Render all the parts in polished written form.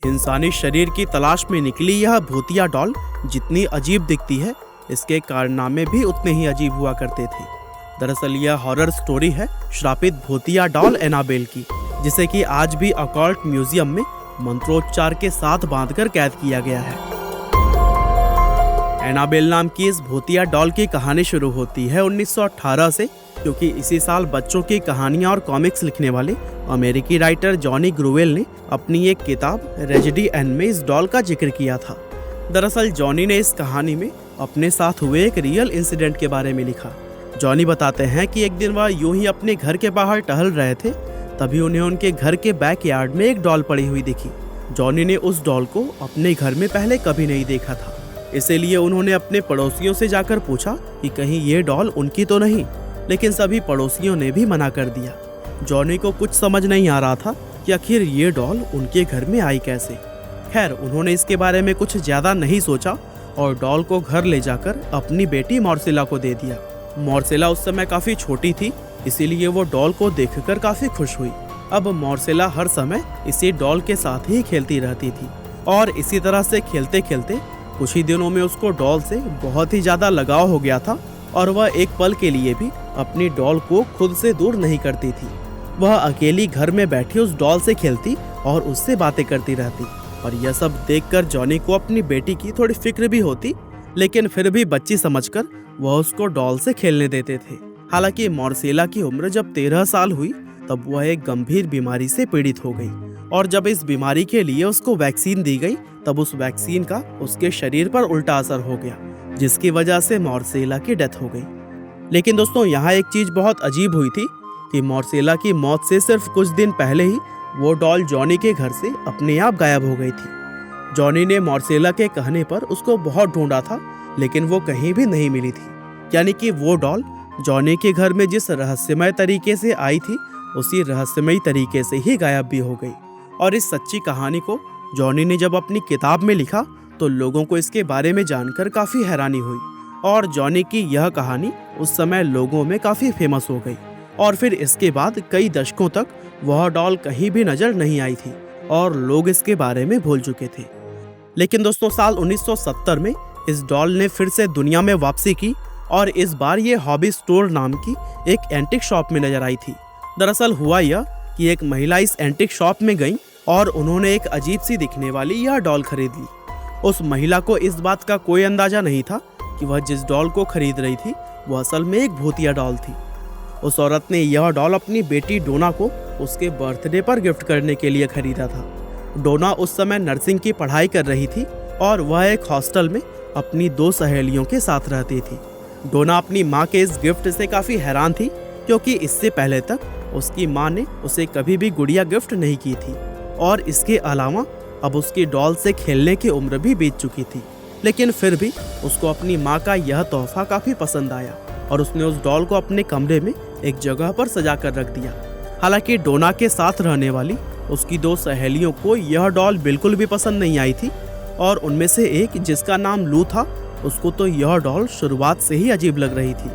इंसानी शरीर की तलाश में निकली यह भूतिया डॉल जितनी अजीब दिखती है, इसके कारनामे भी उतने ही अजीब हुआ करते थे। दरअसल यह हॉरर स्टोरी है श्रापित भूतिया डॉल एनाबेल की, जिसे कि आज भी अकॉल्ट म्यूजियम में मंत्रोच्चार के साथ बांधकर कैद किया गया है। एनाबेल नाम की इस भूतिया डॉल की कहानी शुरू होती है 1918 से, क्योंकि इसी साल बच्चों की कहानियां और कॉमिक्स लिखने वाले अमेरिकी राइटर जॉनी ग्रूवेल ने अपनी एक किताब रेजिडी एन में इस डॉल का जिक्र किया था। दरअसल जॉनी ने इस कहानी में अपने साथ हुए एक रियल इंसिडेंट के बारे में लिखा। जॉनी बताते हैं कि एक दिन वह यूं ही अपने घर के बाहर टहल रहे थे, तभी उन्हें उनके घर के बैकयार्ड में एक डॉल पड़ी हुई दिखी। जॉनी ने उस डॉल को अपने घर में पहले कभी नहीं देखा था, इसीलिए उन्होंने अपने पड़ोसियों से जाकर पूछा कि कहीं ये डॉल उनकी तो नहीं, लेकिन सभी पड़ोसियों ने भी मना कर दिया। जॉनी को कुछ समझ नहीं आ रहा था कि आखिर ये डॉल उनके घर में आई कैसे। खैर, उन्होंने इसके बारे में कुछ ज्यादा नहीं सोचा और डॉल को घर ले जाकर अपनी बेटी मॉर्सेला को दे दिया। मॉर्सेला उस समय काफी छोटी थी, इसीलिए वो डॉल को देखकर काफी खुश हुई। अब मॉर्सेला हर समय इसी डॉल के साथ ही खेलती रहती थी और इसी तरह से खेलते खेलते कुछ ही दिनों में उसको डॉल से बहुत ही ज्यादा लगाव हो गया था और वह एक पल के लिए भी अपनी डॉल को खुद से दूर नहीं करती थी। वह अकेली घर में बैठी उस डॉल से खेलती और उससे बातें करती रहती, और यह सब देखकर जॉनी को अपनी बेटी की थोड़ी फिक्र भी होती, लेकिन फिर भी बच्ची समझकर वह उसको डॉल से खेलने देते थे। हालांकि मॉर्सेला की उम्र जब 13 साल हुई तब वह एक गंभीर बीमारी से पीड़ित हो गई, और जब इस बीमारी के लिए उसको वैक्सीन दी गई तब उस वैक्सीन का उसके शरीर पर उल्टा असर हो गया, जिसकी वजह से मॉर्सेला की डेथ हो गई। लेकिन दोस्तों, यहाँ एक चीज बहुत अजीब हुई थी कि मॉर्सेला की मौत से सिर्फ कुछ दिन पहले ही वो डॉल जॉनी के घर से अपने आप गायब हो गई थी। जॉनी ने मॉर्सेला के कहने पर उसको बहुत ढूंढा था, लेकिन वो कहीं भी नहीं मिली थी। यानी कि वो डॉल जॉनी के घर में जिस रहस्यमय तरीके से आई थी, उसी रहस्यमय तरीके से ही गायब भी हो गई। और इस सच्ची कहानी को जॉनी ने जब अपनी किताब में लिखा तो लोगों को इसके बारे में जानकर काफी हैरानी हुई, और जॉनी की यह कहानी उस समय लोगों में काफी फेमस हो गई। और फिर इसके बाद कई दशकों तक वह डॉल कहीं भी नजर नहीं आई थी और लोग इसके बारे में भूल चुके थे। लेकिन दोस्तों, साल 1970 में इस डॉल ने फिर से दुनिया में वापसी की, और इस बार ये हॉबी स्टोर नाम की एक एंटिक शॉप में नजर आई थी। दरअसल हुआ यह कि एक महिला इस एंटिक शॉप में गई और उन्होंने एक अजीब सी दिखने वाली यह डॉल खरीद ली। उस महिला को इस बात का कोई अंदाजा नहीं था कि वह जिस डॉल को खरीद रही थी वह असल में एक भूतिया डॉल थी। उस औरत ने यह डॉल अपनी बेटी डोना को उसके बर्थडे पर गिफ्ट करने के लिए खरीदा था। डोना उस समय नर्सिंग की पढ़ाई कर रही थी और वह एक हॉस्टल में अपनी 2 सहेलियों के साथ रहती थी। डोना अपनी माँ के इस गिफ्ट से काफ़ी हैरान थी, क्योंकि इससे पहले तक उसकी माँ ने उसे कभी भी गुड़िया गिफ्ट नहीं की थी, और इसके अलावा अब उसकी डॉल से खेलने की उम्र भी बीत चुकी थी। लेकिन फिर भी उसको अपनी माँ का यह तोहफा काफ़ी पसंद आया और उसने उस डॉल को अपने कमरे में एक जगह पर सजा कर रख दिया। हालांकि डोना के साथ रहने वाली उसकी 2 सहेलियों को यह डॉल बिल्कुल भी पसंद नहीं आई थी, और उनमें से एक, जिसका नाम लू था, उसको तो यह डॉल शुरुआत से ही अजीब लग रही थी।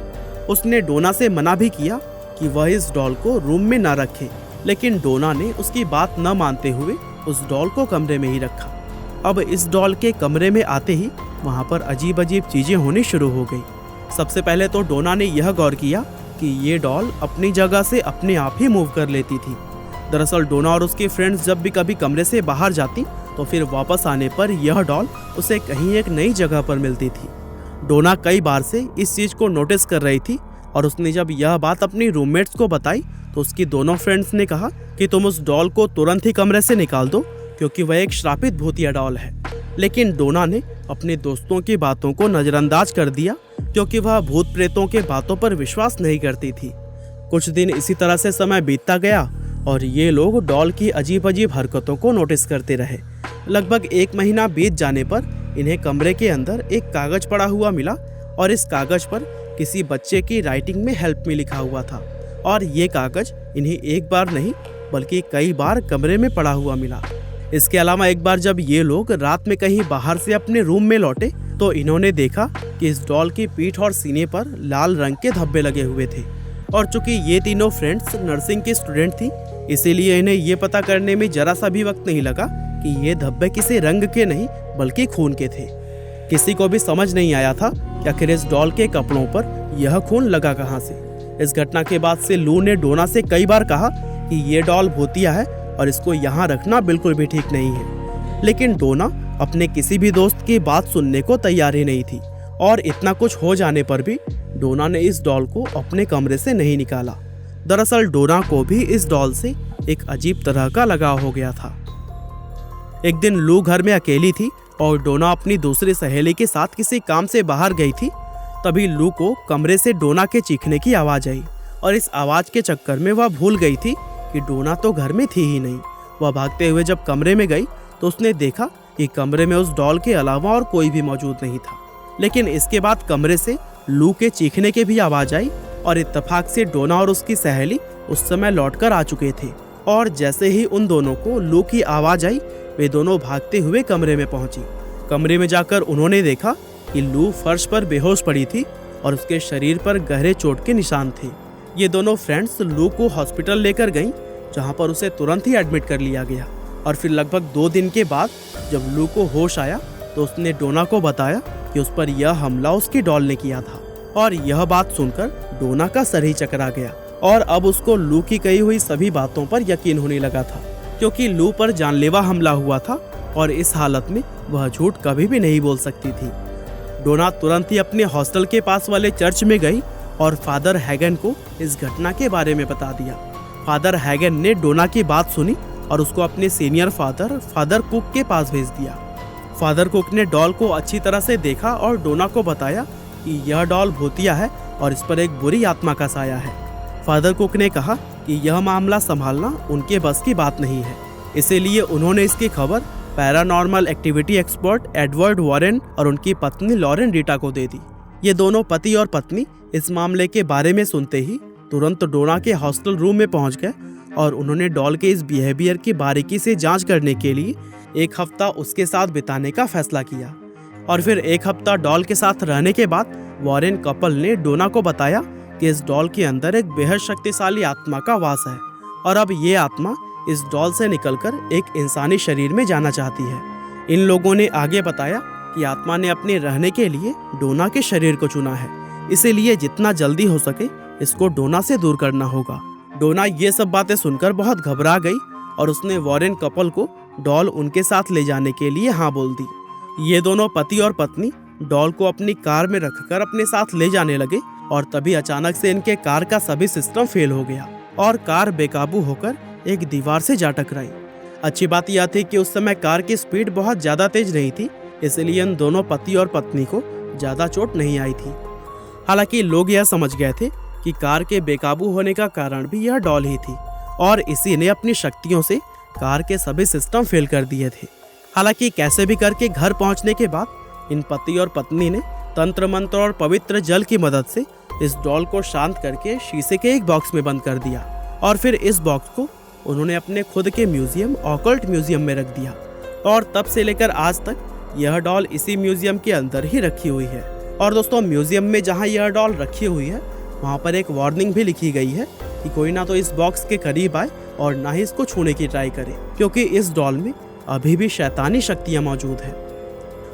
उसने डोना से मना भी किया कि वह इस डॉल को रूम में ना रखे, लेकिन डोना ने उसकी बात न मानते हुए उस डॉल को कमरे में ही रखा। अब इस डॉल के कमरे में आते ही वहाँ पर अजीब अजीब चीजें होनी शुरू हो गई। सबसे पहले तो डोना ने यह गौर किया कि ये डॉल अपनी जगह से अपने आप ही मूव कर लेती थी। दरअसल डोना और उसके फ्रेंड्स जब भी कभी कमरे से बाहर जाती तो फिर वापस आने पर यह डॉल उसे कहीं एक नई जगह पर मिलती थी। डोना कई बार से इस चीज को नोटिस कर रही थी, और उसने जब यह बात अपनी रूममेट्स को बताई तो उसकी दोनों फ्रेंड्स ने कहा कि तुम उस डॉल को तुरंत ही कमरे से निकाल दो, क्योंकि वह एक श्रापित भूतिया डॉल है। लेकिन डोना ने अपने दोस्तों की बातों को नजरअंदाज कर दिया, क्योंकि वह भूत प्रेतों के बातों पर विश्वास नहीं करती थी। कुछ दिन इसी तरह से समय बीतता गया और ये लोग डॉल की अजीब अजीब हरकतों को नोटिस करते रहे। लगभग 1 महीना बीत जाने पर इन्हें कमरे के अंदर एक कागज पड़ा हुआ मिला, और इस कागज पर किसी बच्चे की राइटिंग में हेल्प मी लिखा हुआ था, और ये कागज इन्हें एक बार नहीं बल्कि कई बार कमरे में पड़ा हुआ मिला। इसके अलावा एक बार जब ये लोग रात में कहीं बाहर से अपने रूम में लौटे तो इन्होंने देखा कि इस डॉल की पीठ और सीने पर लाल रंग के धब्बे लगे हुए थे, और चूंकि ये तीनों फ्रेंड्स नर्सिंग की स्टूडेंट थी, इसीलिए इन्हें ये पता करने में जरा सा भी वक्त नहीं लगा कि ये धब्बे किसी रंग के नहीं बल्कि खून के थे। किसी को भी समझ नहीं आया था कि आखिर इस डॉल के कपड़ों पर यह खून लगा कहाँ से। इस घटना के बाद से लू ने डोना से कई बार कहा कि ये डॉल भूतिया है और इसको यहाँ रखना बिल्कुल भी ठीक नहीं है, लेकिन डोना अपने किसी भी दोस्त की बात सुनने को तैयार ही नहीं थी। और इतना कुछ हो जाने पर भी डोना ने इस डॉल को अपने कमरे से नहीं निकाला। दरअसल डोना को भी इस डॉल से एक अजीब तरह का लगाव हो गया था। एक दिन लू घर में अकेली थी और डोना अपनी दूसरी सहेली के साथ किसी काम से बाहर गई थी। तभी लू को कमरे से डोना के चीखने की आवाज आई और इस आवाज के चक्कर में वह भूल गई थी कि डोना तो घर में थी ही नहीं। वह भागते हुए जब कमरे में गई तो उसने देखा कि कमरे में उस डॉल के अलावा और कोई भी मौजूद नहीं था। लेकिन इसके बाद कमरे से लू के चीखने की भी आवाज आई और इत्तेफाक से डोना और उसकी सहेली उस समय लौटकर आ चुके थे। और जैसे ही उन दोनों को लू की आवाज आई, वे दोनों भागते हुए कमरे में पहुंची। कमरे में जाकर उन्होंने देखा कि लू फर्श पर बेहोश पड़ी थी और उसके शरीर पर गहरे चोट के निशान थे। ये दोनों फ्रेंड्स लू को हॉस्पिटल लेकर गईं, जहां पर उसे तुरंत ही एडमिट कर लिया गया। और फिर लगभग 2 दिन के बाद जब लू को होश आया तो उसने डोना को बताया कि उस पर यह हमला उसकी डॉल ने किया था। और यह बात सुनकर डोना का सर ही चकरा गया और अब उसको लू की कही हुई सभी बातों पर यकीन होने लगा था, क्योंकि लू पर जानलेवा हमला हुआ था और इस हालत में वह झूठ कभी भी नहीं बोल सकती थी। डोना तुरंत ही अपने हॉस्टल के पास वाले चर्च में गई और फादर हैगन को इस घटना के बारे में बता दिया। फादर हैगन ने डोना की बात सुनी और उसको अपने सीनियर फादर कुक के पास भेज दिया। फादर कुक ने डॉल को अच्छी तरह से देखा और डोना को बताया कि यह डॉल भूतिया है और इस पर एक बुरी आत्मा का साया है। फादर कुक ने कहा कि यह मामला संभालना उनके बस की बात नहीं है, इसीलिए उन्होंने इसकी खबर paranormal activity expert Edward Warren और उनकी पत्नी लॉरेन रीटा को दे दी। ये दोनों पति और पत्नी इस मामले के बारे में सुनते ही तुरंत डोना के हॉस्टल रूम में पहुंच गए और उन्होंने डॉल के इस बिहेवियर की बारीकी से जांच करने के लिए 1 हफ्ता उसके साथ बिताने का फैसला किया। और फिर 1 हफ्ता डॉल के साथ रहने के बाद वॉरेन कपल ने डोना को बताया कि इस डॉल के अंदर एक बेहद शक्तिशाली आत्मा का वास है और अब ये आत्मा इस डॉल से निकलकर एक इंसानी शरीर में जाना चाहती है। इन लोगों ने आगे बताया कि आत्मा ने अपने रहने के लिए डोना के शरीर को चुना है, इसीलिए जितना जल्दी हो सके इसको डोना से दूर करना होगा। डोना ये सब बातें सुनकर बहुत घबरा गई और उसने वॉरेन कपल को डॉल उनके साथ ले जाने के लिए हाँ बोल दी। ये दोनों पति और पत्नी डॉल को अपनी कार में रखकर अपने साथ ले जाने लगे और तभी अचानक से इनके कार का सभी सिस्टम फेल हो गया और कार बेकाबू होकर एक दीवार से जा टकराई। अच्छी बात यह थी कि उस समय कार की स्पीड बहुत ज्यादा तेज नहीं थी, इसलिए इन दोनों पति और पत्नी को ज्यादा चोट नहीं आई थी। हालांकि लोग यह समझ गए थे कि कार के बेकाबू होने का कारण भी यह डॉल ही थी और इसी ने अपनी शक्तियों से कार के सभी सिस्टम फेल कर दिए थे। हालांकि कैसे भी करके घर पहुंचने के बाद इन पति और पत्नी ने तंत्र मंत्र और पवित्र जल की मदद से इस डॉल को शांत करके शीशे के एक बॉक्स में बंद कर दिया और फिर इस बॉक्स को उन्होंने अपने खुद के म्यूजियम ऑकल्ट म्यूजियम में रख दिया और तब से लेकर आज तक यह डॉल इसी म्यूजियम के अंदर ही रखी हुई है। और दोस्तों, म्यूजियम में जहां यह डॉल रखी हुई है वहां पर एक वार्निंग भी लिखी गई है कि कोई ना तो इस बॉक्स के करीब आए और ना ही इसको छूने की ट्राई करे, क्योंकि इस डॉल में अभी भी शैतानी शक्तियां मौजूद हैं।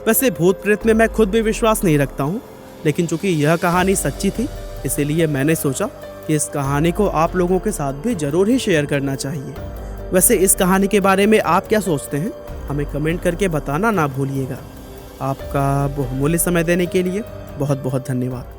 वैसे भूत प्रेत में मैं खुद भी विश्वास नहीं रखता हूँ, लेकिन चूंकि यह कहानी सच्ची थी इसीलिए मैंने सोचा कि इस कहानी को आप लोगों के साथ भी जरूर ही शेयर करना चाहिए। वैसे इस कहानी के बारे में आप क्या सोचते हैं, हमें कमेंट करके बताना ना भूलिएगा। आपका बहुमूल्य समय देने के लिए बहुत बहुत धन्यवाद।